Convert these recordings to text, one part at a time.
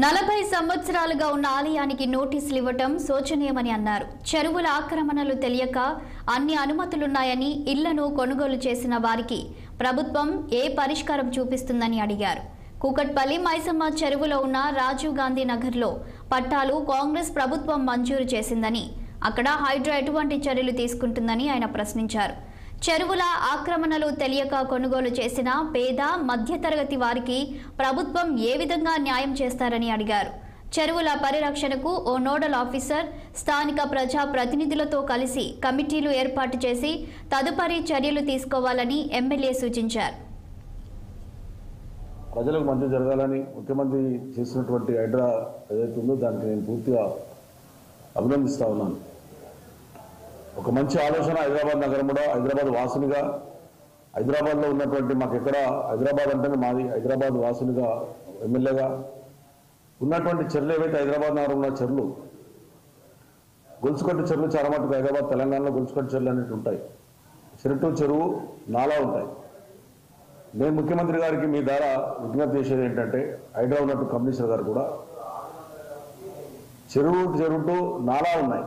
40 సంవత్సరాలుగా ఉన్న ఆలయానికి నోటీసులు ఇవ్వటం శోచనీయమని అన్నారు. చెరువుల ఆక్రమణలు తెలియక అన్ని అనుమతులున్నాయని ఇళ్లను కొనుగోలు చేసిన వారికి ప్రభుత్వం ఏ పరిష్కారం చూపిస్తుందని అడిగారు. కూకట్పల్లి మైసమ్మ చెరువులో ఉన్న రాజీవ్ గాంధీ నగర్లో పట్టాలు కాంగ్రెస్ ప్రభుత్వం మంజూరు చేసిందని, అక్కడ హైడ్రా ఎటువంటి చర్యలు తీసుకుంటుందని ఆయన ప్రశ్నించారు. చెరువుల ఆక్రమణలు తెలియక కొనుగోలు చేసిన పేద మధ్యతరగతి వారికి ప్రభుత్వం ఏ విధంగా న్యాయం చేస్తారని అడిగారు. చెరువుల పరిరక్షణకు ఓ నోడల్ ఆఫీసర్ స్థానిక ప్రజా ప్రతినిధులతో కలిసి కమిటీలు ఏర్పాటు చేసి తదుపరి చర్యలు తీసుకోవాలని ఎమ్మెల్యే సూచించారు. ప్రజలకు మంచి జరగాలని ముఖ్యమంత్రి చేసినటువంటి హైడ్రా ఏదైతే ఉందో దానికి నేను పూర్తిగా అభినందిస్తా ఉన్నాను. ఒక మంచి ఆలోచన. హైదరాబాద్ నగరం కూడా హైదరాబాద్ వాసునిగా, హైదరాబాద్లో ఉన్నటువంటి మాకు ఎక్కడ హైదరాబాద్ అంటేనే మాది, హైదరాబాద్ వాసునిగా ఎమ్మెల్యేగా ఉన్నటువంటి చెరువులు ఏవైతే హైదరాబాద్ నగరం ఉన్న చెరువులు, గొలుసుకట్టు చెరువులు చాలా మటుకు హైదరాబాద్ తెలంగాణలో గొలుసుకట్టు చెరువులు అనేవి ఉంటాయి. చెరుటు చెరువు నాలా ఉంటాయి. నేను ముఖ్యమంత్రి గారికి మీ ద్వారా విజ్ఞప్తి చేసేది ఏంటంటే, హైడ్రా ఉన్నట్టు కమిషనర్ గారు కూడా చెరుటు నాలా ఉన్నాయి.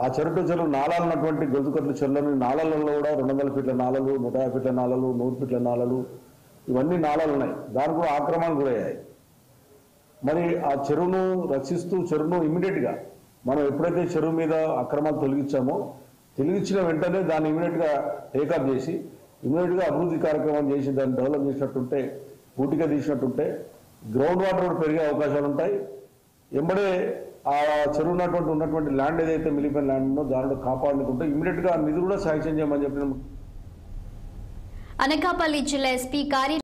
ఆ చెరుటు చెరువు నాళాలు ఉన్నటువంటి గొలుసుకట్ల చెరువులని నాళాలలో కూడా 200 ఫీట్ల నాళలు, 150 ఫీట్ల నాళలు, 100 ఫీట్ల నాళలు, ఇవన్నీ నాళాలు ఉన్నాయి. దానికి కూడా ఆక్రమణలు గురయ్యాయి. మరి ఆ చెరువును రక్షిస్తూ చెరువును ఇమీడియట్గా మనం ఎప్పుడైతే చెరువు మీద అక్రమాలు తొలగించిన వెంటనే దాన్ని ఇమీడియట్గా టేకప్ చేసి ఇమీడియట్గా అభివృద్ధి కార్యక్రమం చేసి దాన్ని డెవలప్ చేసినట్టుంటే, పూర్తిగా తీసినట్టుంటే గ్రౌండ్ వాటర్ కూడా పెరిగే అవకాశాలు ఉంటాయి. ఎంబడే ఆ చెరువు ఉన్నటువంటి ల్యాండ్ ఏదైతే మిలిపోయిన ల్యాండ్ ఉందో దానిలో కాపాడుకుంటే ఇమీడియట్గా నిధులు కూడా శాంక్షన్ చేయమని చెప్పిన అనకాపల్లి జిల్లా ఎస్పీ